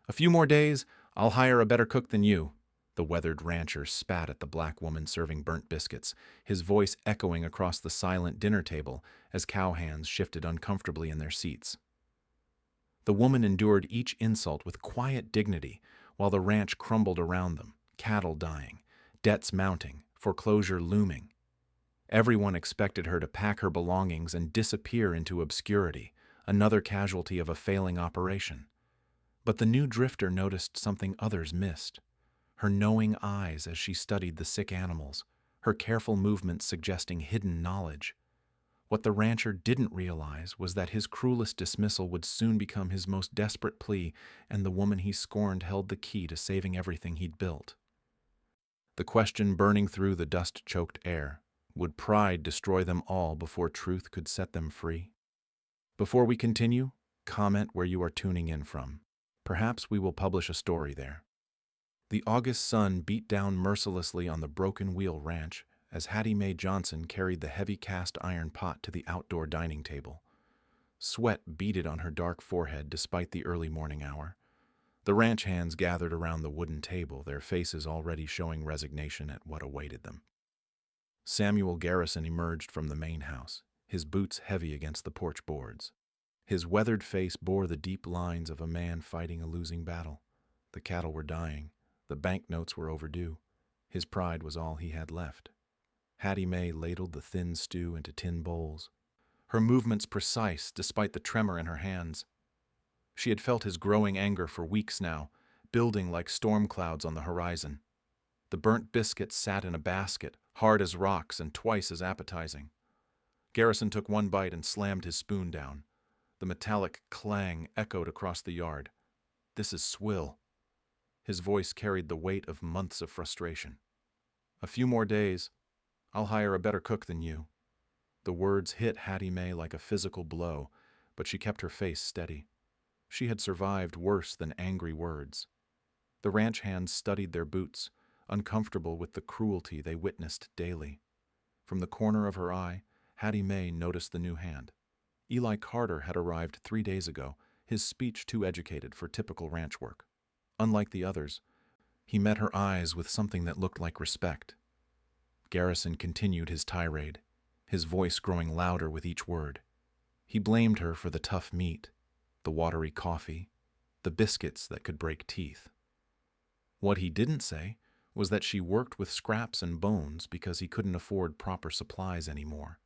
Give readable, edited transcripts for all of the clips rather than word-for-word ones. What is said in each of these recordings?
A few more days, I'll hire a better cook than you. The weathered rancher spat at the black woman serving burnt biscuits, his voice echoing across the silent dinner table as cowhands shifted uncomfortably in their seats. The woman endured each insult with quiet dignity while the ranch crumbled around them, cattle dying, debts mounting, foreclosure looming. Everyone expected her to pack her belongings and disappear into obscurity, another casualty of a failing operation. But the new drifter noticed something others missed. Her knowing eyes as she studied the sick animals, her careful movements suggesting hidden knowledge. What the rancher didn't realize was that his cruelest dismissal would soon become his most desperate plea, and the woman he scorned held the key to saving everything he'd built. The question burning through the dust-choked air: would pride destroy them all before truth could set them free? Before we continue, comment where you are tuning in from. Perhaps we will publish a story there. The August sun beat down mercilessly on the Broken Wheel Ranch as Hattie Mae Johnson carried the heavy cast iron pot to the outdoor dining table. Sweat beaded on her dark forehead despite the early morning hour. The ranch hands gathered around the wooden table, their faces already showing resignation at what awaited them. Samuel Garrison emerged from the main house, his boots heavy against the porch boards. His weathered face bore the deep lines of a man fighting a losing battle. The cattle were dying. The banknotes were overdue. His pride was all he had left. Hattie Mae ladled the thin stew into tin bowls, her movements precise despite the tremor in her hands. She had felt his growing anger for weeks now, building like storm clouds on the horizon. The burnt biscuits sat in a basket, hard as rocks and twice as appetizing. Garrison took one bite and slammed his spoon down. The metallic clang echoed across the yard. "This is swill." His voice carried the weight of months of frustration. "A few more days. I'll hire a better cook than you." The words hit Hattie Mae like a physical blow, but she kept her face steady. She had survived worse than angry words. The ranch hands studied their boots, uncomfortable with the cruelty they witnessed daily. From the corner of her eye, Hattie Mae noticed the new hand. Eli Carter had arrived 3 days ago, his speech too educated for typical ranch work. Unlike the others, he met her eyes with something that looked like respect. Garrison continued his tirade, his voice growing louder with each word. He blamed her for the tough meat, the watery coffee, the biscuits that could break teeth. What he didn't say was that she worked with scraps and bones because he couldn't afford proper supplies anymore.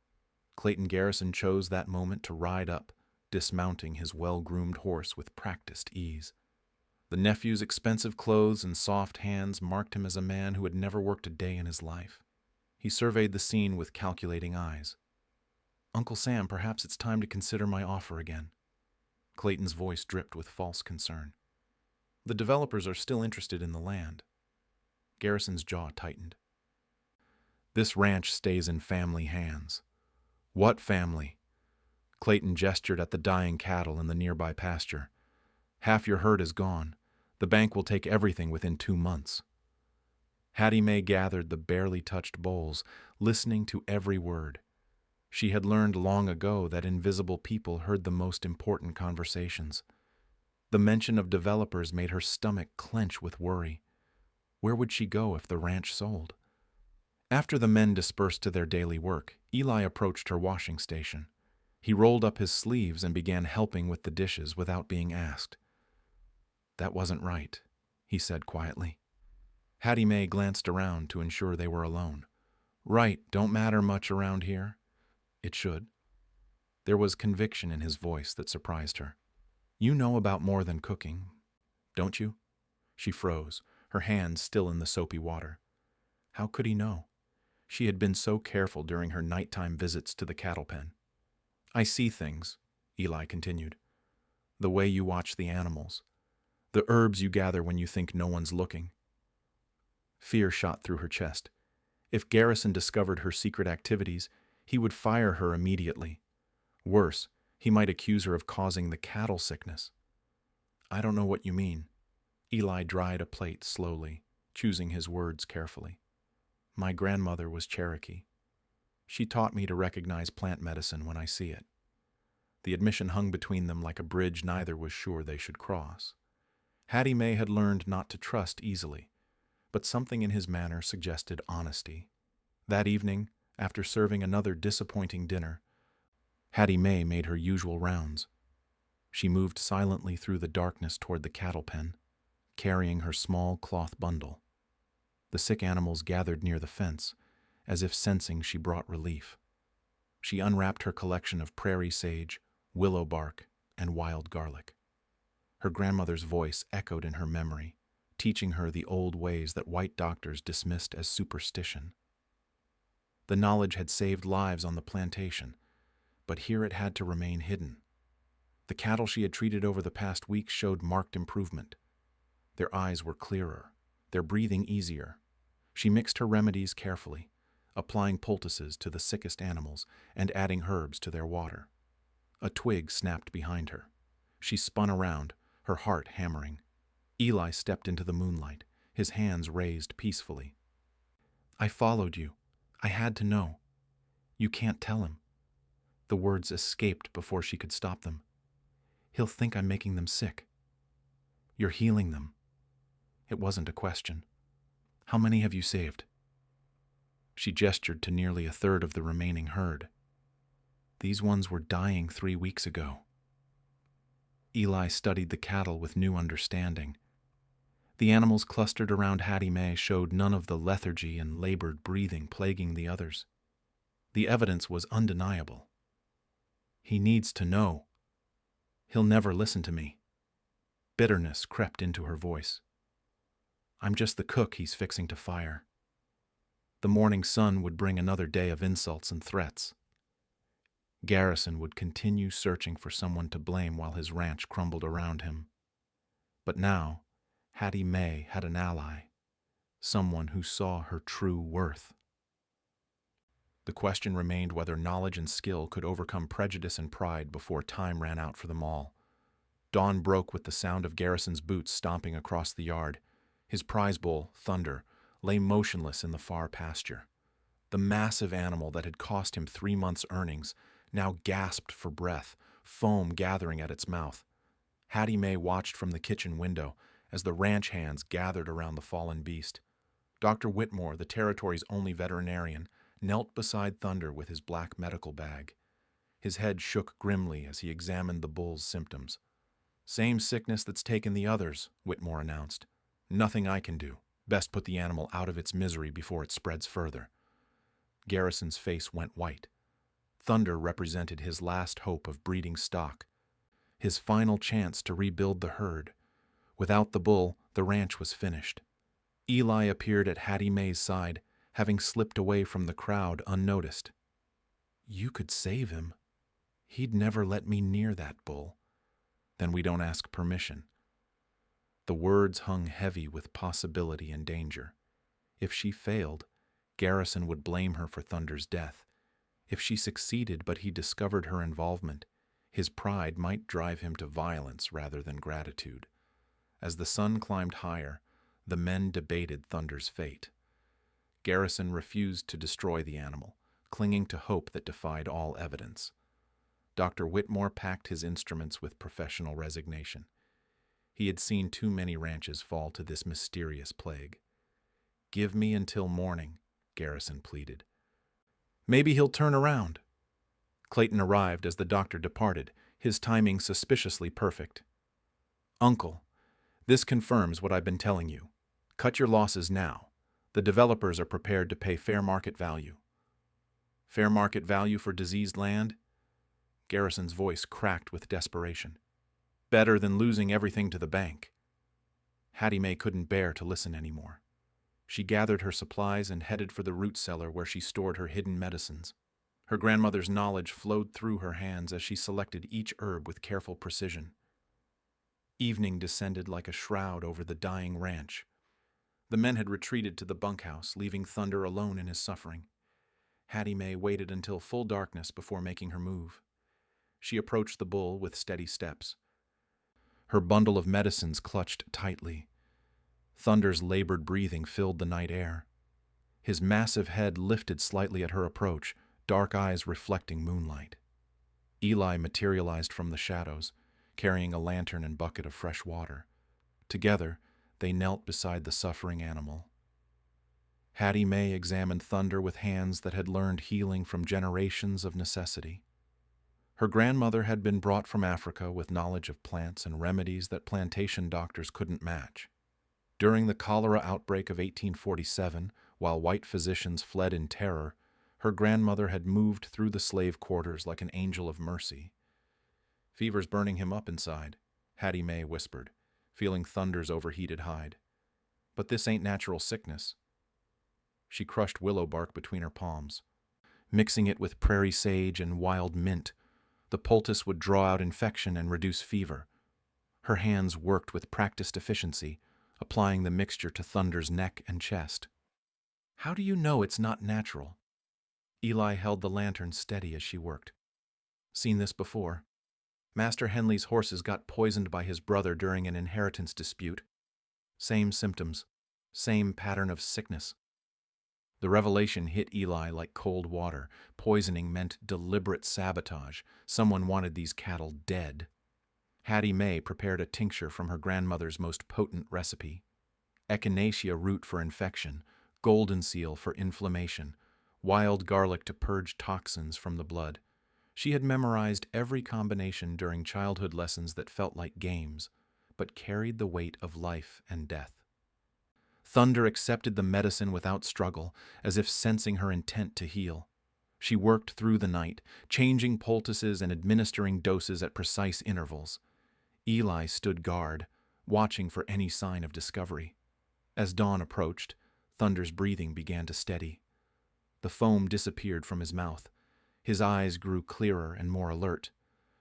Clayton Garrison chose that moment to ride up, dismounting his well-groomed horse with practiced ease. The nephew's expensive clothes and soft hands marked him as a man who had never worked a day in his life. He surveyed the scene with calculating eyes. "Uncle Sam, perhaps it's time to consider my offer again." Clayton's voice dripped with false concern. "The developers are still interested in the land." Garrison's jaw tightened. "This ranch stays in family hands." "What family?" Clayton gestured at the dying cattle in the nearby pasture. "Half your herd is gone. The bank will take everything within 2 months." Hattie Mae gathered the barely touched bowls, listening to every word. She had learned long ago that invisible people heard the most important conversations. The mention of developers made her stomach clench with worry. Where would she go if the ranch sold? After the men dispersed to their daily work, Eli approached her washing station. He rolled up his sleeves and began helping with the dishes without being asked. "That wasn't right," he said quietly. Hattie Mae glanced around to ensure they were alone. "Right don't matter much around here." "It should." There was conviction in his voice that surprised her. "You know about more than cooking, don't you?" She froze, her hands still in the soapy water. How could he know? She had been so careful during her nighttime visits to the cattle pen. "I see things," Eli continued. "The way you watch the animals. The herbs you gather when you think no one's looking." Fear shot through her chest. If Garrison discovered her secret activities, he would fire her immediately. Worse, he might accuse her of causing the cattle sickness. "I don't know what you mean." Eli dried a plate slowly, choosing his words carefully. "My grandmother was Cherokee. She taught me to recognize plant medicine when I see it." The admission hung between them like a bridge neither was sure they should cross. Hattie Mae had learned not to trust easily, but something in his manner suggested honesty. That evening, after serving another disappointing dinner, Hattie Mae made her usual rounds. She moved silently through the darkness toward the cattle pen, carrying her small cloth bundle. The sick animals gathered near the fence, as if sensing she brought relief. She unwrapped her collection of prairie sage, willow bark, and wild garlic. Her grandmother's voice echoed in her memory, teaching her the old ways that white doctors dismissed as superstition. The knowledge had saved lives on the plantation, but here it had to remain hidden. The cattle she had treated over the past week showed marked improvement. Their eyes were clearer, their breathing easier. She mixed her remedies carefully, applying poultices to the sickest animals and adding herbs to their water. A twig snapped behind her. She spun around, her heart hammering. Eli stepped into the moonlight, his hands raised peacefully. "I followed you. I had to know. You can't tell him." The words escaped before she could stop them. "He'll think I'm making them sick." "You're healing them." It wasn't a question. "How many have you saved?" She gestured to nearly a third of the remaining herd. "These ones were dying 3 weeks ago." Eli studied the cattle with new understanding. The animals clustered around Hattie Mae showed none of the lethargy and labored breathing plaguing the others. The evidence was undeniable. "He needs to know. He'll never listen to me." Bitterness crept into her voice. "I'm just the cook he's fixing to fire." The morning sun would bring another day of insults and threats. Garrison would continue searching for someone to blame while his ranch crumbled around him. But now, Hattie Mae had an ally, someone who saw her true worth. The question remained whether knowledge and skill could overcome prejudice and pride before time ran out for them all. Dawn broke with the sound of Garrison's boots stomping across the yard. His prize bull, Thunder, lay motionless in the far pasture. The massive animal that had cost him 3 months' earnings now gasped for breath, foam gathering at its mouth. Hattie Mae watched from the kitchen window as the ranch hands gathered around the fallen beast. Dr. Whitmore, the territory's only veterinarian, knelt beside Thunder with his black medical bag. His head shook grimly as he examined the bull's symptoms. "Same sickness that's taken the others," Whitmore announced. "Nothing I can do. Best put the animal out of its misery before it spreads further." Garrison's face went white. Thunder represented his last hope of breeding stock, his final chance to rebuild the herd. Without the bull, the ranch was finished. Eli appeared at Hattie Mae's side, having slipped away from the crowd unnoticed. "You could save him." "He'd never let me near that bull." "Then we don't ask permission." The words hung heavy with possibility and danger. If she failed, Garrison would blame her for Thunder's death. If she succeeded but he discovered her involvement, his pride might drive him to violence rather than gratitude. As the sun climbed higher, the men debated Thunder's fate. Garrison refused to destroy the animal, clinging to hope that defied all evidence. Dr. Whitmore packed his instruments with professional resignation. He had seen too many ranches fall to this mysterious plague. "Give me until morning," Garrison pleaded. "Maybe he'll turn around." Clayton arrived as the doctor departed, his timing suspiciously perfect. "Uncle, this confirms what I've been telling you. Cut your losses now. The developers are prepared to pay fair market value." "Fair market value for diseased land?" Garrison's voice cracked with desperation. "Better than losing everything to the bank." Hattie Mae couldn't bear to listen anymore. She gathered her supplies and headed for the root cellar where she stored her hidden medicines. Her grandmother's knowledge flowed through her hands as she selected each herb with careful precision. Evening descended like a shroud over the dying ranch. The men had retreated to the bunkhouse, leaving Thunder alone in his suffering. Hattie Mae waited until full darkness before making her move. She approached the bull with steady steps. Her bundle of medicines clutched tightly. Thunder's labored breathing filled the night air. His massive head lifted slightly at her approach, dark eyes reflecting moonlight. Eli materialized from the shadows, carrying a lantern and bucket of fresh water. Together, they knelt beside the suffering animal. Hattie Mae examined Thunder with hands that had learned healing from generations of necessity. Her grandmother had been brought from Africa with knowledge of plants and remedies that plantation doctors couldn't match. During the cholera outbreak of 1847, while white physicians fled in terror, her grandmother had moved through the slave quarters like an angel of mercy. "Fever's burning him up inside," Hattie Mae whispered, feeling Thunder's overheated hide. "But this ain't natural sickness." She crushed willow bark between her palms. Mixing it with prairie sage and wild mint, the poultice would draw out infection and reduce fever. Her hands worked with practiced efficiency, applying the mixture to Thunder's neck and chest. "How do you know it's not natural?" Eli held the lantern steady as she worked. "Seen this before. Master Henley's horses got poisoned by his brother during an inheritance dispute. Same symptoms, same pattern of sickness." The revelation hit Eli like cold water. Poisoning meant deliberate sabotage. Someone wanted these cattle dead. Hattie Mae prepared a tincture from her grandmother's most potent recipe. Echinacea root for infection, golden seal for inflammation, wild garlic to purge toxins from the blood. She had memorized every combination during childhood lessons that felt like games, but carried the weight of life and death. Thunder accepted the medicine without struggle, as if sensing her intent to heal. She worked through the night, changing poultices and administering doses at precise intervals. Eli stood guard, watching for any sign of discovery. As dawn approached, Thunder's breathing began to steady. The foam disappeared from his mouth. His eyes grew clearer and more alert.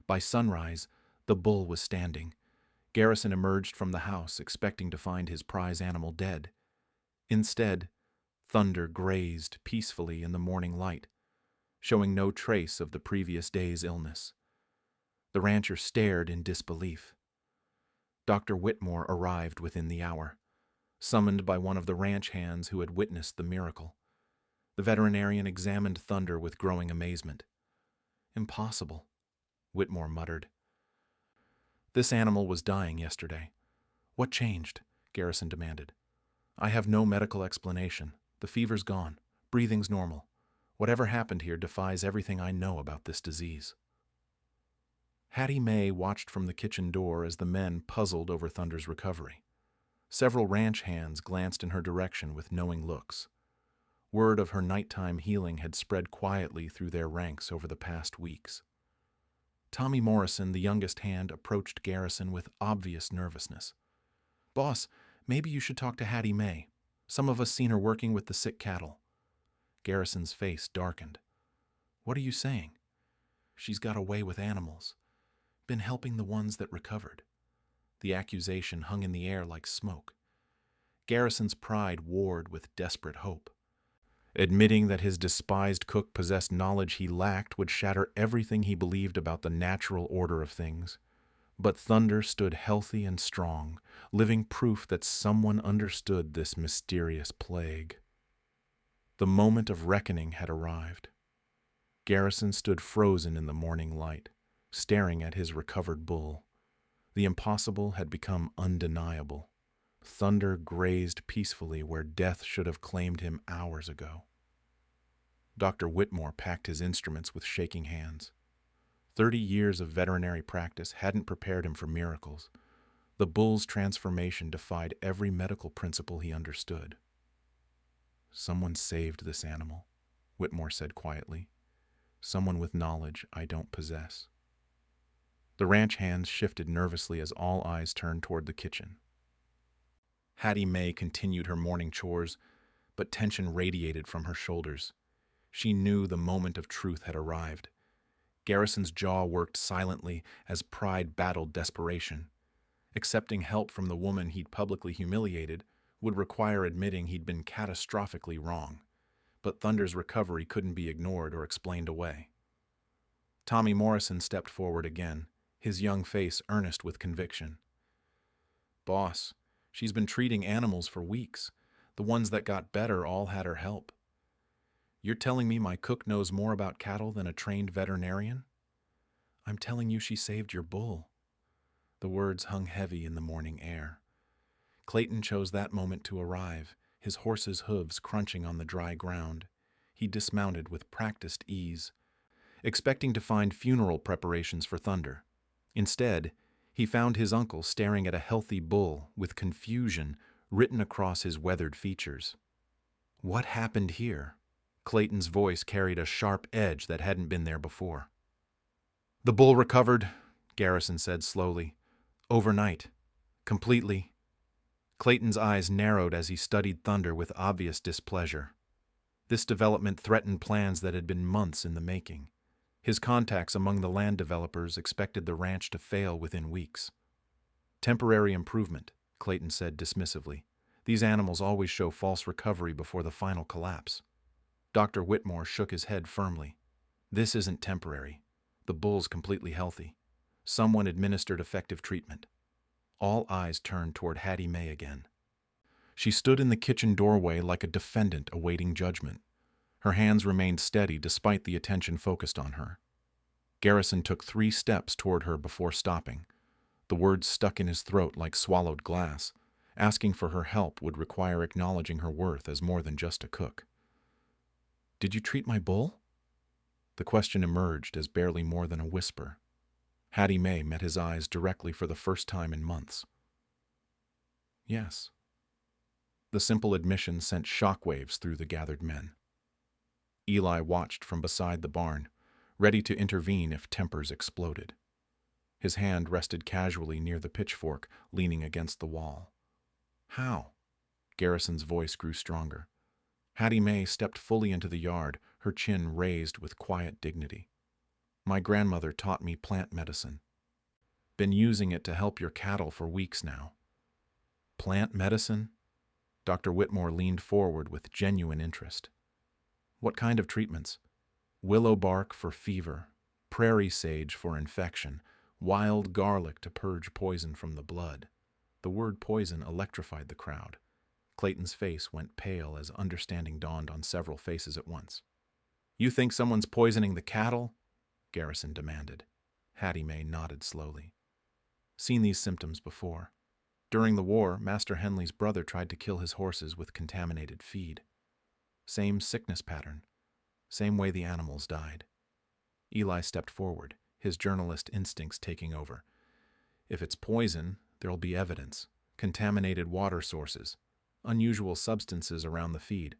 By sunrise, the bull was standing. Garrison emerged from the house, expecting to find his prize animal dead. Instead, Thunder grazed peacefully in the morning light, showing no trace of the previous day's illness. The rancher stared in disbelief. Dr. Whitmore arrived within the hour, summoned by one of the ranch hands who had witnessed the miracle. The veterinarian examined Thunder with growing amazement. "Impossible," Whitmore muttered. "This animal was dying yesterday. What changed?" Garrison demanded. "I have no medical explanation. The fever's gone. Breathing's normal. Whatever happened here defies everything I know about this disease." Hattie Mae watched from the kitchen door as the men puzzled over Thunder's recovery. Several ranch hands glanced in her direction with knowing looks. Word of her nighttime healing had spread quietly through their ranks over the past weeks. Tommy Morrison, the youngest hand, approached Garrison with obvious nervousness. "Boss, maybe you should talk to Hattie Mae. Some of us seen her working with the sick cattle." Garrison's face darkened. "What are you saying?" "She's got away with animals. Been helping the ones that recovered." The accusation hung in the air like smoke. Garrison's pride warred with desperate hope. Admitting that his despised cook possessed knowledge he lacked would shatter everything he believed about the natural order of things. But Thunder stood healthy and strong, living proof that someone understood this mysterious plague. The moment of reckoning had arrived. Garrison stood frozen in the morning light, staring at his recovered bull. The impossible had become undeniable. Thunder grazed peacefully where death should have claimed him hours ago. Dr. Whitmore packed his instruments with shaking hands. 30 years of veterinary practice hadn't prepared him for miracles. The bull's transformation defied every medical principle he understood. "Someone saved this animal," Whitmore said quietly. "Someone with knowledge I don't possess." The ranch hands shifted nervously as all eyes turned toward the kitchen. Hattie Mae continued her morning chores, but tension radiated from her shoulders. She knew the moment of truth had arrived. Garrison's jaw worked silently as pride battled desperation. Accepting help from the woman he'd publicly humiliated would require admitting he'd been catastrophically wrong, but Thunder's recovery couldn't be ignored or explained away. Tommy Morrison stepped forward again, his young face earnest with conviction. "Boss, she's been treating animals for weeks. The ones that got better all had her help. You're telling me my cook knows more about cattle than a trained veterinarian?" "I'm telling you she saved your bull." The words hung heavy in the morning air. Clayton chose that moment to arrive, his horse's hooves crunching on the dry ground. He dismounted with practiced ease, expecting to find funeral preparations for Thunder. Instead, he found his uncle staring at a healthy bull with confusion written across his weathered features. What happened here? Clayton's voice carried a sharp edge that hadn't been there before. The bull recovered, Garrison said slowly. Overnight. Completely. Clayton's eyes narrowed as he studied Thunder with obvious displeasure. This development threatened plans that had been months in the making. His contacts among the land developers expected the ranch to fail within weeks. Temporary improvement, Clayton said dismissively. These animals always show false recovery before the final collapse. Dr. Whitmore shook his head firmly. This isn't temporary. The bull's completely healthy. Someone administered effective treatment. All eyes turned toward Hattie Mae again. She stood in the kitchen doorway like a defendant awaiting judgment. Her hands remained steady despite the attention focused on her. Garrison took 3 steps toward her before stopping. The words stuck in his throat like swallowed glass. Asking for her help would require acknowledging her worth as more than just a cook. "Did you treat my bull?" The question emerged as barely more than a whisper. Hattie Mae met his eyes directly for the first time in months. Yes. The simple admission sent shockwaves through the gathered men. Eli watched from beside the barn, ready to intervene if tempers exploded. His hand rested casually near the pitchfork, leaning against the wall. How? Garrison's voice grew stronger. Hattie Mae stepped fully into the yard, her chin raised with quiet dignity. My grandmother taught me plant medicine. Been using it to help your cattle for weeks now. Plant medicine? Dr. Whitmore leaned forward with genuine interest. What kind of treatments? Willow bark for fever, prairie sage for infection, wild garlic to purge poison from the blood. The word poison electrified the crowd. Clayton's face went pale as understanding dawned on several faces at once. You think someone's poisoning the cattle? Garrison demanded. Hattie Mae nodded slowly. Seen these symptoms before. During the war, Master Henley's brother tried to kill his horses with contaminated feed. Same sickness pattern. Same way the animals died. Eli stepped forward, his journalist instincts taking over. If it's poison, there'll be evidence. Contaminated water sources. Unusual substances around the feed.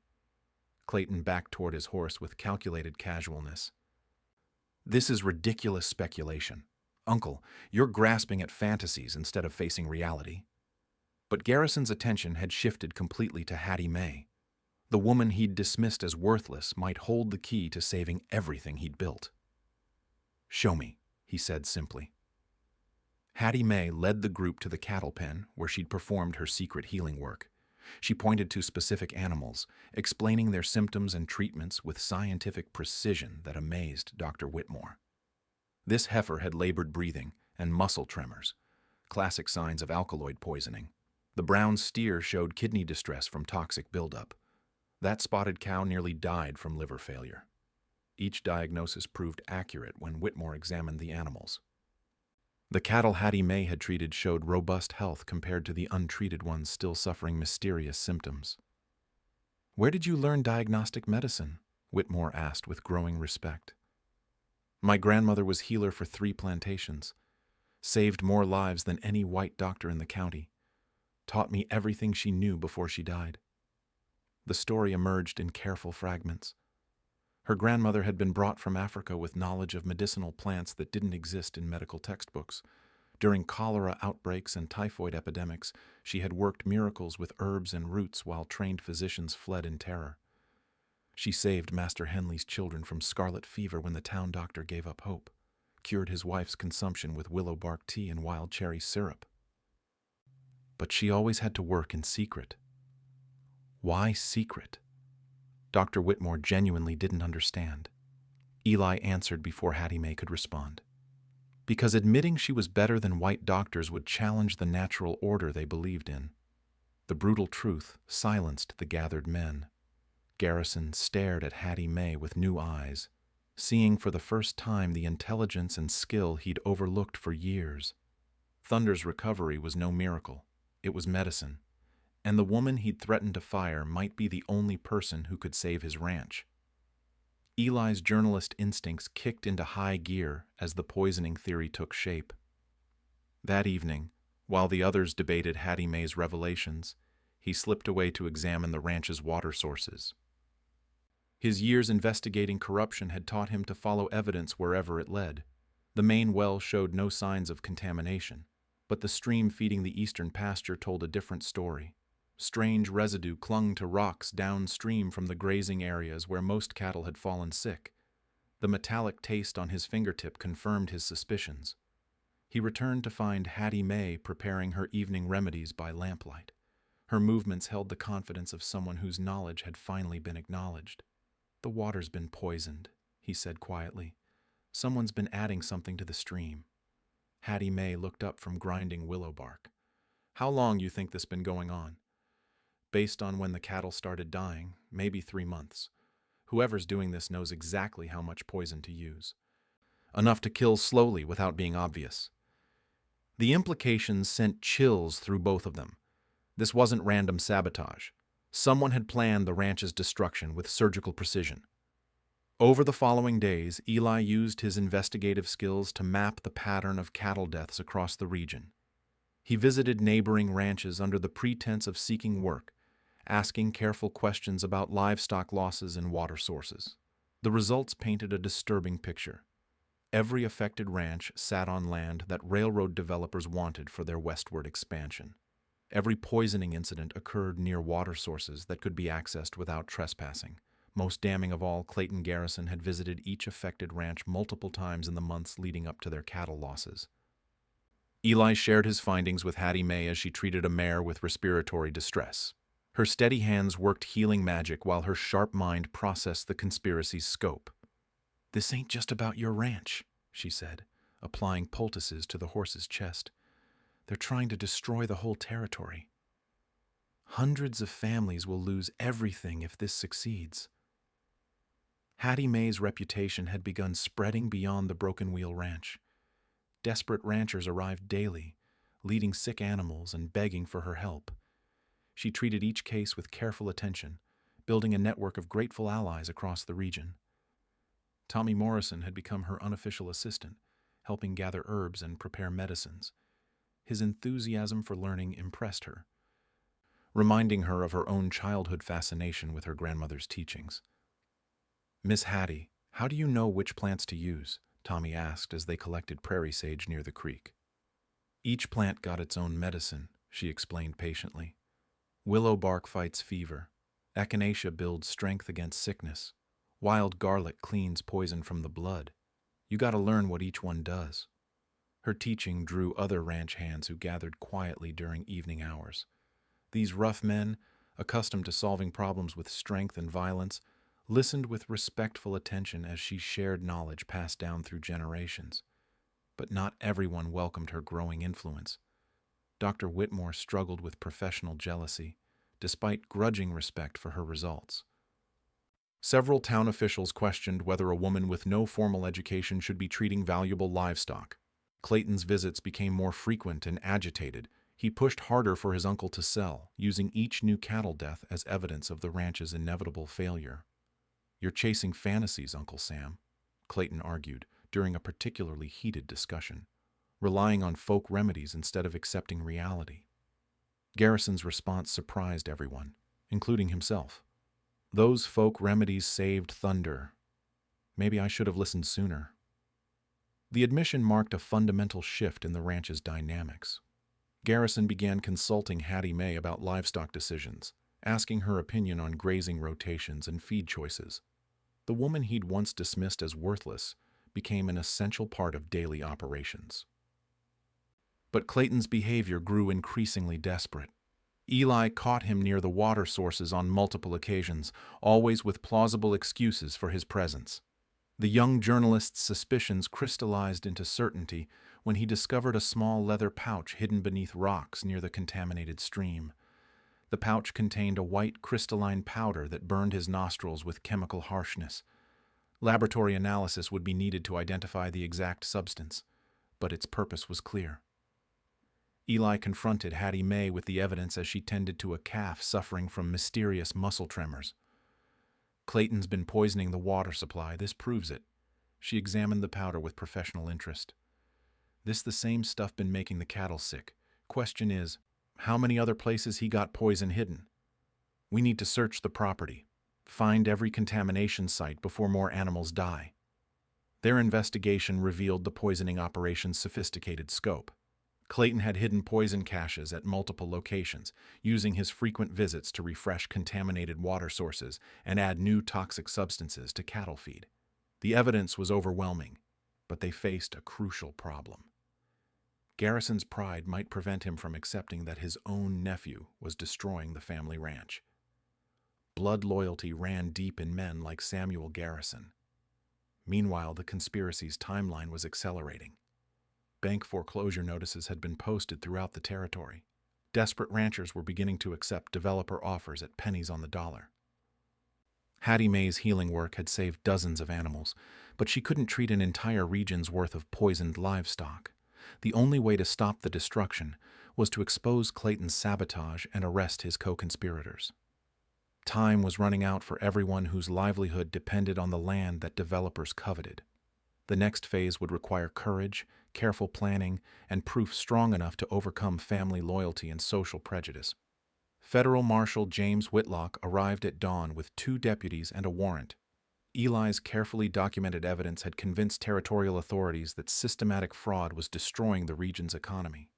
Clayton backed toward his horse with calculated casualness. This is ridiculous speculation. Uncle, you're grasping at fantasies instead of facing reality. But Garrison's attention had shifted completely to Hattie Mae. The woman he'd dismissed as worthless might hold the key to saving everything he'd built. Show me, he said simply. Hattie Mae led the group to the cattle pen where she'd performed her secret healing work. She pointed to specific animals, explaining their symptoms and treatments with scientific precision that amazed Dr. Whitmore. This heifer had labored breathing and muscle tremors, classic signs of alkaloid poisoning. The brown steer showed kidney distress from toxic buildup. That spotted cow nearly died from liver failure. Each diagnosis proved accurate when Whitmore examined the animals. The cattle Hattie Mae had treated showed robust health compared to the untreated ones still suffering mysterious symptoms. Where did you learn diagnostic medicine? Whitmore asked with growing respect. My grandmother was healer for 3 plantations, saved more lives than any white doctor in the county, taught me everything she knew before she died. The story emerged in careful fragments. Her grandmother had been brought from Africa with knowledge of medicinal plants that didn't exist in medical textbooks. During cholera outbreaks and typhoid epidemics, she had worked miracles with herbs and roots while trained physicians fled in terror. She saved Master Henley's children from scarlet fever when the town doctor gave up hope, cured his wife's consumption with willow bark tea and wild cherry syrup. But she always had to work in secret. Why secret? Dr. Whitmore genuinely didn't understand. Eli answered before Hattie Mae could respond. Because admitting she was better than white doctors would challenge the natural order they believed in. The brutal truth silenced the gathered men. Garrison stared at Hattie Mae with new eyes, seeing for the first time the intelligence and skill he'd overlooked for years. Thunder's recovery was no miracle. It was medicine, and the woman he'd threatened to fire might be the only person who could save his ranch. Eli's journalist instincts kicked into high gear as the poisoning theory took shape. That evening, while the others debated Hattie Mae's revelations, he slipped away to examine the ranch's water sources. His years investigating corruption had taught him to follow evidence wherever it led. The main well showed no signs of contamination, but the stream feeding the eastern pasture told a different story. Strange residue clung to rocks downstream from the grazing areas where most cattle had fallen sick. The metallic taste on his fingertip confirmed his suspicions. He returned to find Hattie Mae preparing her evening remedies by lamplight. Her movements held the confidence of someone whose knowledge had finally been acknowledged. "The water's been poisoned," he said quietly. "Someone's been adding something to the stream." Hattie Mae looked up from grinding willow bark. "How long you think this been going on?" "Based on when the cattle started dying, maybe 3 months. Whoever's doing this knows exactly how much poison to use. Enough to kill slowly without being obvious." The implications sent chills through both of them. This wasn't random sabotage. Someone had planned the ranch's destruction with surgical precision. Over the following days, Eli used his investigative skills to map the pattern of cattle deaths across the region. He visited neighboring ranches under the pretense of seeking work, asking careful questions about livestock losses and water sources. The results painted a disturbing picture. Every affected ranch sat on land that railroad developers wanted for their westward expansion. Every poisoning incident occurred near water sources that could be accessed without trespassing. Most damning of all, Clayton Garrison had visited each affected ranch multiple times in the months leading up to their cattle losses. Eli shared his findings with Hattie Mae as she treated a mare with respiratory distress. Her steady hands worked healing magic while her sharp mind processed the conspiracy's scope. "This ain't just about your ranch," she said, applying poultices to the horse's chest. "They're trying to destroy the whole territory. Hundreds of families will lose everything if this succeeds." Hattie Mae's reputation had begun spreading beyond the Broken Wheel Ranch. Desperate ranchers arrived daily, leading sick animals and begging for her help. She treated each case with careful attention, building a network of grateful allies across the region. Tommy Morrison had become her unofficial assistant, helping gather herbs and prepare medicines. His enthusiasm for learning impressed her, reminding her of her own childhood fascination with her grandmother's teachings. "Miss Hattie, how do you know which plants to use?" Tommy asked as they collected prairie sage near the creek. "Each plant got its own medicine," she explained patiently. "Willow bark fights fever. Echinacea builds strength against sickness. Wild garlic cleans poison from the blood. You gotta learn what each one does." Her teaching drew other ranch hands who gathered quietly during evening hours. These rough men, accustomed to solving problems with strength and violence, listened with respectful attention as she shared knowledge passed down through generations. But not everyone welcomed her growing influence. Dr. Whitmore struggled with professional jealousy, despite grudging respect for her results. Several town officials questioned whether a woman with no formal education should be treating valuable livestock. Clayton's visits became more frequent and agitated. He pushed harder for his uncle to sell, using each new cattle death as evidence of the ranch's inevitable failure. "You're chasing fantasies, Uncle Sam," Clayton argued during a particularly heated discussion, relying on folk remedies instead of accepting reality. Garrison's response surprised everyone, including himself. "Those folk remedies saved thunder. Maybe I should have listened sooner." The admission marked a fundamental shift in the ranch's dynamics. Garrison began consulting Hattie Mae about livestock decisions, asking her opinion on grazing rotations and feed choices. The woman he'd once dismissed as worthless became an essential part of daily operations. But Clayton's behavior grew increasingly desperate. Eli caught him near the water sources on multiple occasions, always with plausible excuses for his presence. The young journalist's suspicions crystallized into certainty when he discovered a small leather pouch hidden beneath rocks near the contaminated stream. The pouch contained a white crystalline powder that burned his nostrils with chemical harshness. Laboratory analysis would be needed to identify the exact substance, but its purpose was clear. Eli confronted Hattie Mae with the evidence as she tended to a calf suffering from mysterious muscle tremors. Clayton's been poisoning the water supply. This proves it. She examined the powder with professional interest. This the same stuff been making the cattle sick. Question is, how many other places he got poison hidden? We need to search the property. Find every contamination site before more animals die. Their investigation revealed the poisoning operation's sophisticated scope. Clayton had hidden poison caches at multiple locations, using his frequent visits to refresh contaminated water sources and add new toxic substances to cattle feed. The evidence was overwhelming, but they faced a crucial problem. Garrison's pride might prevent him from accepting that his own nephew was destroying the family ranch. Blood loyalty ran deep in men like Samuel Garrison. Meanwhile, the conspiracy's timeline was accelerating. Bank foreclosure notices had been posted throughout the territory. Desperate ranchers were beginning to accept developer offers at pennies on the dollar. Hattie Mae's healing work had saved dozens of animals, but she couldn't treat an entire region's worth of poisoned livestock. The only way to stop the destruction was to expose Clayton's sabotage and arrest his co-conspirators. Time was running out for everyone whose livelihood depended on the land that developers coveted. The next phase would require courage, careful planning, and proof strong enough to overcome family loyalty and social prejudice. Federal Marshal James Whitlock arrived at dawn with 2 deputies and a warrant. Eli's carefully documented evidence had convinced territorial authorities that systematic fraud was destroying the region's economy.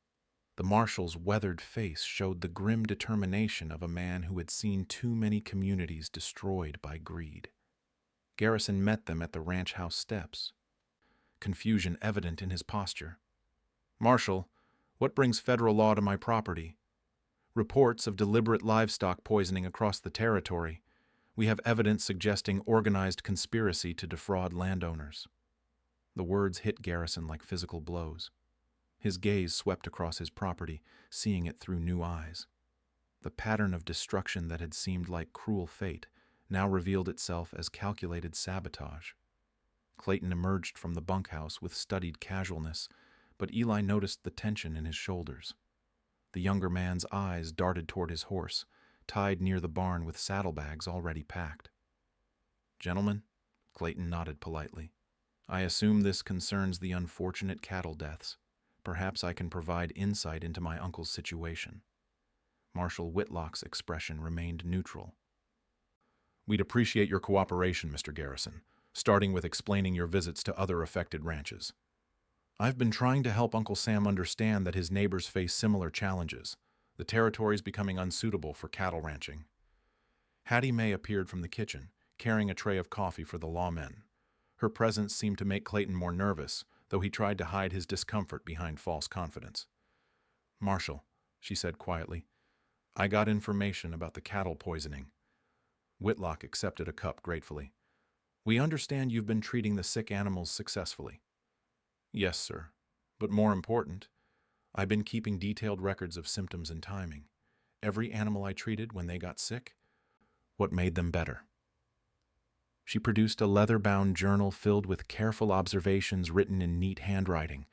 The marshal's weathered face showed the grim determination of a man who had seen too many communities destroyed by greed. Garrison met them at the ranch house steps, confusion evident in his posture. "Marshal, what brings federal law to my property? Reports of deliberate livestock poisoning across the territory. We have evidence suggesting organized conspiracy to defraud landowners." The words hit Garrison like physical blows. His gaze swept across his property, seeing it through new eyes. The pattern of destruction that had seemed like cruel fate now revealed itself as calculated sabotage. Clayton emerged from the bunkhouse with studied casualness, but Eli noticed the tension in his shoulders. The younger man's eyes darted toward his horse, tied near the barn with saddlebags already packed. "Gentlemen," Clayton nodded politely, "I assume this concerns the unfortunate cattle deaths. Perhaps I can provide insight into my uncle's situation." Marshal Whitlock's expression remained neutral. "We'd appreciate your cooperation, Mr. Garrison, starting with explaining your visits to other affected ranches. I've been trying to help Uncle Sam understand that his neighbors face similar challenges. The territory is becoming unsuitable for cattle ranching." Hattie Mae appeared from the kitchen, carrying a tray of coffee for the lawmen. Her presence seemed to make Clayton more nervous, though he tried to hide his discomfort behind false confidence. "Marshal," she said quietly, "I got information about the cattle poisoning." Whitlock accepted a cup gratefully. "We understand you've been treating the sick animals successfully." "Yes, sir. But more important, I've been keeping detailed records of symptoms and timing. Every animal I treated when they got sick, what made them better." She produced a leather-bound journal filled with careful observations written in neat handwriting.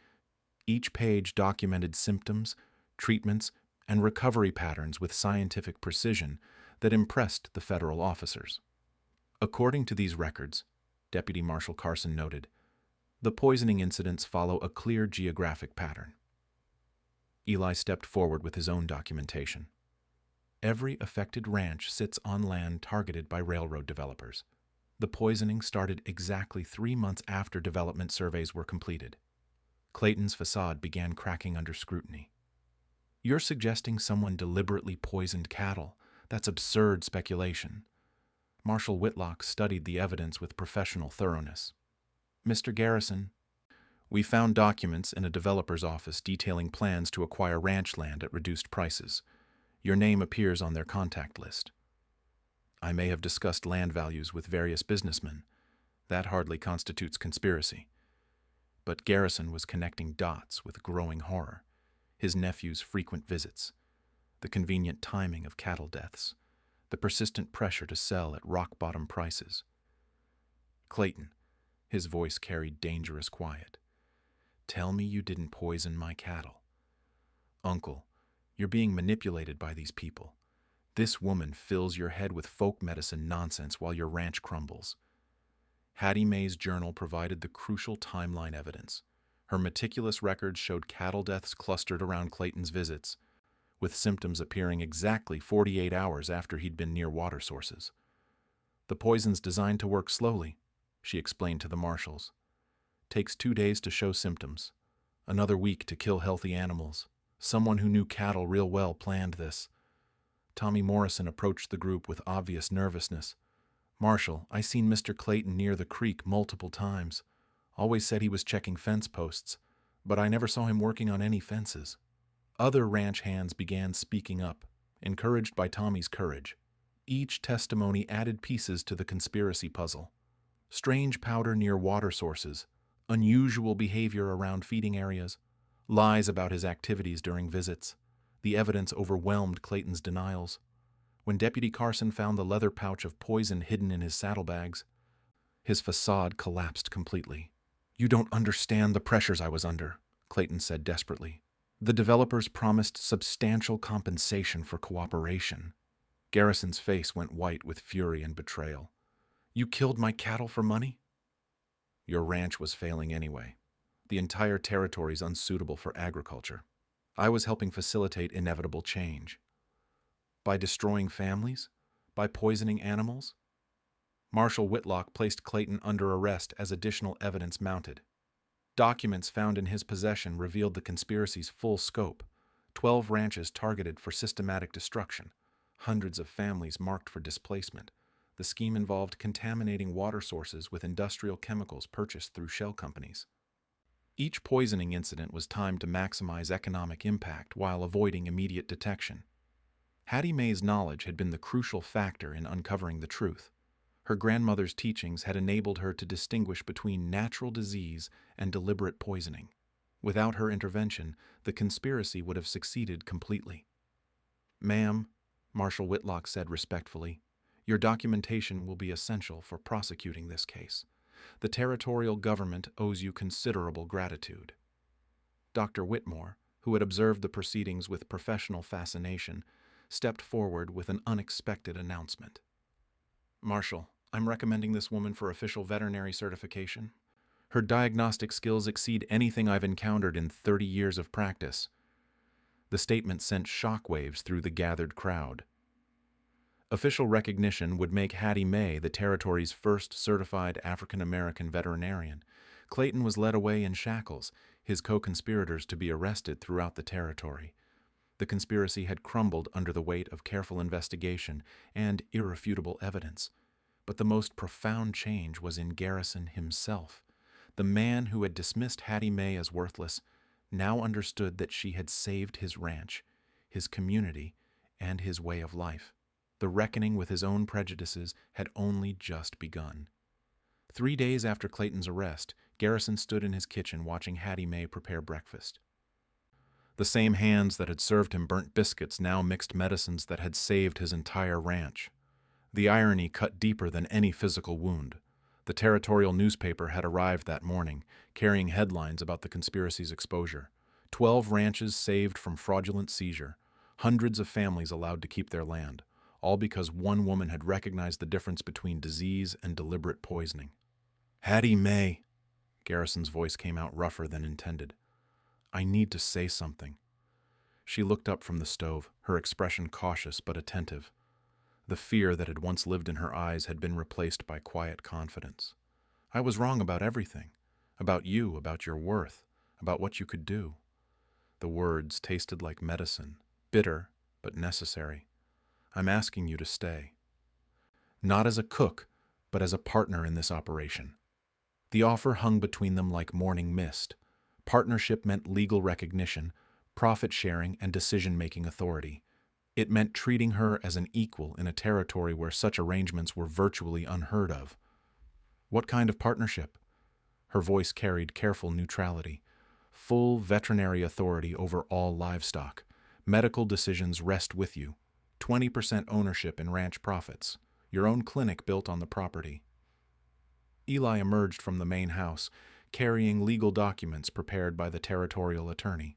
Each page documented symptoms, treatments, and recovery patterns with scientific precision that impressed the federal officers. According to these records, Deputy Marshal Carson noted, the poisoning incidents follow a clear geographic pattern. Eli stepped forward with his own documentation. Every affected ranch sits on land targeted by railroad developers. The poisoning started exactly 3 months after development surveys were completed. Clayton's facade began cracking under scrutiny. "You're suggesting someone deliberately poisoned cattle? That's absurd speculation." Marshal Whitlock studied the evidence with professional thoroughness. "Mr. Garrison, we found documents in a developer's office detailing plans to acquire ranch land at reduced prices. Your name appears on their contact list. I may have discussed land values with various businessmen. That hardly constitutes conspiracy." But Garrison was connecting dots with growing horror. His nephew's frequent visits, the convenient timing of cattle deaths, the persistent pressure to sell at rock-bottom prices. "Clayton," his voice carried dangerous quiet, "tell me you didn't poison my cattle." Uncle, you're being manipulated by these people. This woman fills your head with folk medicine nonsense while your ranch crumbles. Hattie Mae's journal provided the crucial timeline evidence. Her meticulous records showed cattle deaths clustered around Clayton's visits, with symptoms appearing exactly 48 hours after he'd been near water sources. The poison's designed to work slowly, she explained to the marshals. Takes 2 days to show symptoms, another week to kill healthy animals. Someone who knew cattle real well planned this. Tommy Morrison approached the group with obvious nervousness. Marshal, I seen Mr. Clayton near the creek multiple times. Always said he was checking fence posts, but I never saw him working on any fences. Other ranch hands began speaking up, encouraged by Tommy's courage. Each testimony added pieces to the conspiracy puzzle. Strange powder near water sources, unusual behavior around feeding areas, lies about his activities during visits. The evidence overwhelmed Clayton's denials. When Deputy Carson found the leather pouch of poison hidden in his saddlebags, his facade collapsed completely. You don't understand the pressures I was under, Clayton said desperately. The developers promised substantial compensation for cooperation. Garrison's face went white with fury and betrayal. You killed my cattle for money? Your ranch was failing anyway. The entire territory's unsuitable for agriculture. I was helping facilitate inevitable change. By destroying families? By poisoning animals? Marshal Whitlock placed Clayton under arrest as additional evidence mounted. Documents found in his possession revealed the conspiracy's full scope. 12 ranches targeted for systematic destruction. Hundreds of families marked for displacement. The scheme involved contaminating water sources with industrial chemicals purchased through shell companies. Each poisoning incident was timed to maximize economic impact while avoiding immediate detection. Hattie Mae's knowledge had been the crucial factor in uncovering the truth. Her grandmother's teachings had enabled her to distinguish between natural disease and deliberate poisoning. Without her intervention, the conspiracy would have succeeded completely. Ma'am, Marshal Whitlock said respectfully, your documentation will be essential for prosecuting this case. The territorial government owes you considerable gratitude. Dr. Whitmore, who had observed the proceedings with professional fascination, stepped forward with an unexpected announcement. Marshal, I'm recommending this woman for official veterinary certification. Her diagnostic skills exceed anything I've encountered in 30 years of practice. The statement sent shockwaves through the gathered crowd. Official recognition would make Hattie Mae the territory's first certified African-American veterinarian. Clayton was led away in shackles, his co-conspirators to be arrested throughout the territory. The conspiracy had crumbled under the weight of careful investigation and irrefutable evidence. But the most profound change was in Garrison himself. The man who had dismissed Hattie Mae as worthless now understood that she had saved his ranch, his community, and his way of life. The reckoning with his own prejudices had only just begun. 3 days after Clayton's arrest, Garrison stood in his kitchen watching Hattie Mae prepare breakfast. The same hands that had served him burnt biscuits now mixed medicines that had saved his entire ranch. The irony cut deeper than any physical wound. The territorial newspaper had arrived that morning, carrying headlines about the conspiracy's exposure. 12 ranches saved from fraudulent seizure. Hundreds of families allowed to keep their land, all because one woman had recognized the difference between disease and deliberate poisoning. Hattie Mae, Garrison's voice came out rougher than intended. I need to say something. She looked up from the stove, her expression cautious but attentive. The fear that had once lived in her eyes had been replaced by quiet confidence. I was wrong about everything. About you, about your worth, about what you could do. The words tasted like medicine, bitter but necessary. I'm asking you to stay. Not as a cook, but as a partner in this operation. The offer hung between them like morning mist. Partnership meant legal recognition, profit sharing, and decision-making authority. It meant treating her as an equal in a territory where such arrangements were virtually unheard of. What kind of partnership? Her voice carried careful neutrality. Full veterinary authority over all livestock. Medical decisions rest with you. 20% ownership in ranch profits. Your own clinic built on the property. Eli emerged from the main house, carrying legal documents prepared by the territorial attorney.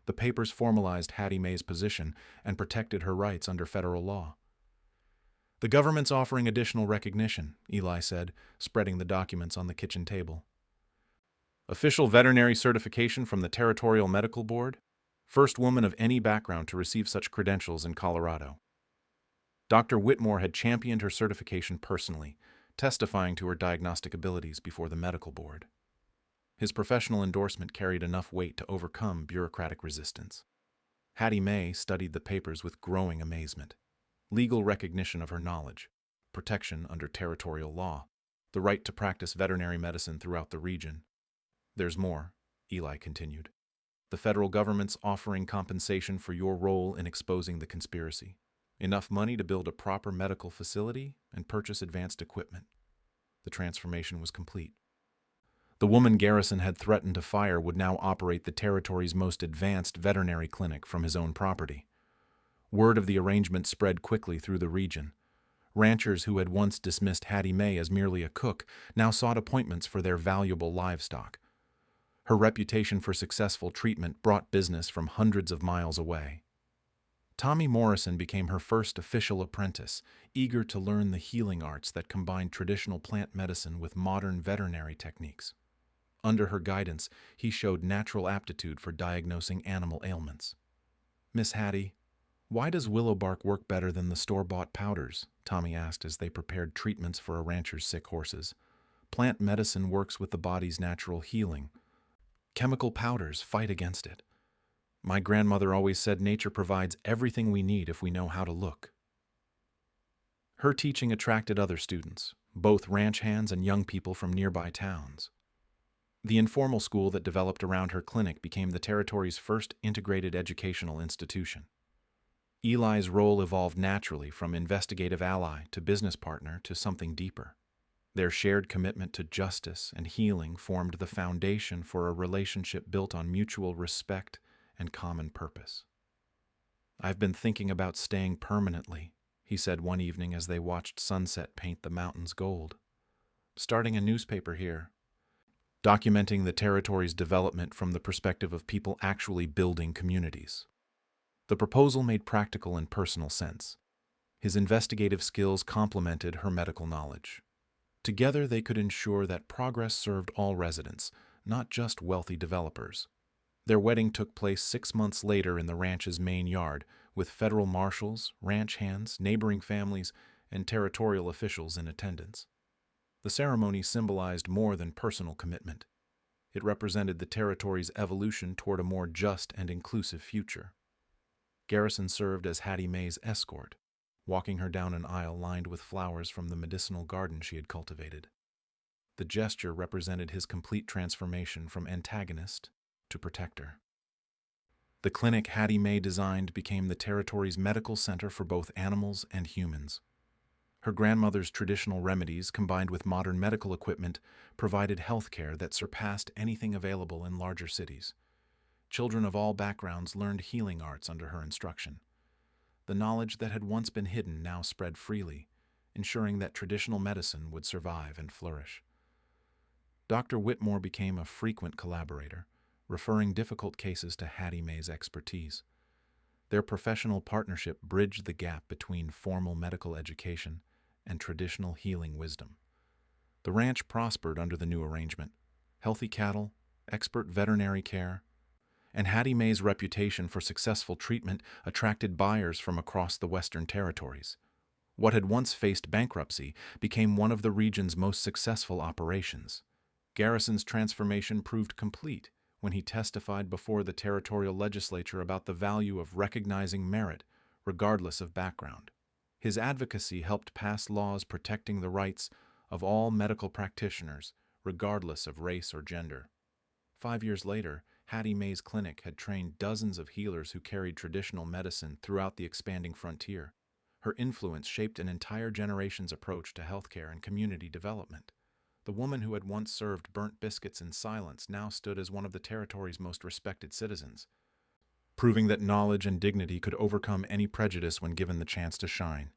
The papers formalized Hattie Mae's position and protected her rights under federal law. "The government's offering additional recognition," Eli said, spreading the documents on the kitchen table. "Official veterinary certification from the Territorial Medical Board. First woman of any background to receive such credentials in Colorado." Dr. Whitmore had championed her certification personally, testifying to her diagnostic abilities before the medical board. His professional endorsement carried enough weight to overcome bureaucratic resistance. Hattie Mae studied the papers with growing amazement. Legal recognition of her knowledge, protection under territorial law, the right to practice veterinary medicine throughout the region. "There's more," Eli continued. "The federal government's offering compensation for your role in exposing the conspiracy. Enough money to build a proper medical facility and purchase advanced equipment." The transformation was complete. The woman Garrison had threatened to fire would now operate the territory's most advanced veterinary clinic from his own property. Word of the arrangement spread quickly through the region. Ranchers who had once dismissed Hattie Mae as merely a cook now sought appointments for their valuable livestock. Her reputation for successful treatment brought business from hundreds of miles away. Tommy Morrison became her first official apprentice, eager to learn the healing arts that combined traditional plant medicine with modern veterinary techniques. Under her guidance, he showed natural aptitude for diagnosing animal ailments. "Miss Hattie, why does willow bark work better than the store-bought powders?" Tommy asked as they prepared treatments for a rancher's sick horses. "Plant medicine works with the body's natural healing. Chemical powders fight against it. My grandmother always said nature provides everything we need if we know how to look." Her teaching attracted other students, both ranch hands and young people from nearby towns. The informal school that developed around her clinic became the territory's first integrated educational institution. Eli's role evolved naturally from investigative ally to business partner to something deeper. Their shared commitment to justice and healing formed the foundation for a relationship built on mutual respect and common purpose. "I've been thinking about staying permanently," he said one evening as they watched sunset paint the mountains gold. "Starting a newspaper here, documenting the territory's development from the perspective of people actually building communities." The proposal made practical and personal sense. His investigative skills complemented her medical knowledge. Together they could ensure that progress served all residents, not just wealthy developers. Their wedding took place 6 months later in the ranch's main yard, with federal marshals, ranch hands, neighboring families, and territorial officials in attendance. The ceremony symbolized more than personal commitment. It represented the territory's evolution toward a more just and inclusive future. Garrison served as Hattie Mae's escort, walking her down an aisle lined with flowers from the medicinal garden she had cultivated. The gesture represented his complete transformation from antagonist to protector. The clinic Hattie Mae designed became the territory's medical center for both animals and humans. Her grandmother's traditional remedies, combined with modern medical equipment, provided health care that surpassed anything available in larger cities. Children of all backgrounds learned healing arts under her instruction. The knowledge that had once been hidden now spread freely, ensuring that traditional medicine would survive and flourish. Dr. Whitmore became a frequent collaborator, referring difficult cases to Hattie Mae's expertise. Their professional partnership bridged the gap between formal medical education and traditional healing wisdom. The ranch prospered under the new arrangement. Healthy cattle, expert veterinary care, and Hattie Mae's reputation for successful treatment attracted buyers from across the Western Territories. What had once faced bankruptcy became one of the region's most successful operations. Garrison's transformation proved complete when he testified before the territorial legislature about the value of recognizing merit, regardless of background. His advocacy helped pass laws protecting the rights of all medical practitioners, regardless of race or gender. 5 years later, Hattie Mae's clinic had trained dozens of healers who carried traditional medicine throughout the expanding frontier. Her influence shaped an entire generation's approach to healthcare and community development. The woman who had once served burnt biscuits in silence now stood as one of the territory's most respected citizens, proving that knowledge and dignity could overcome any prejudice when given the chance to shine.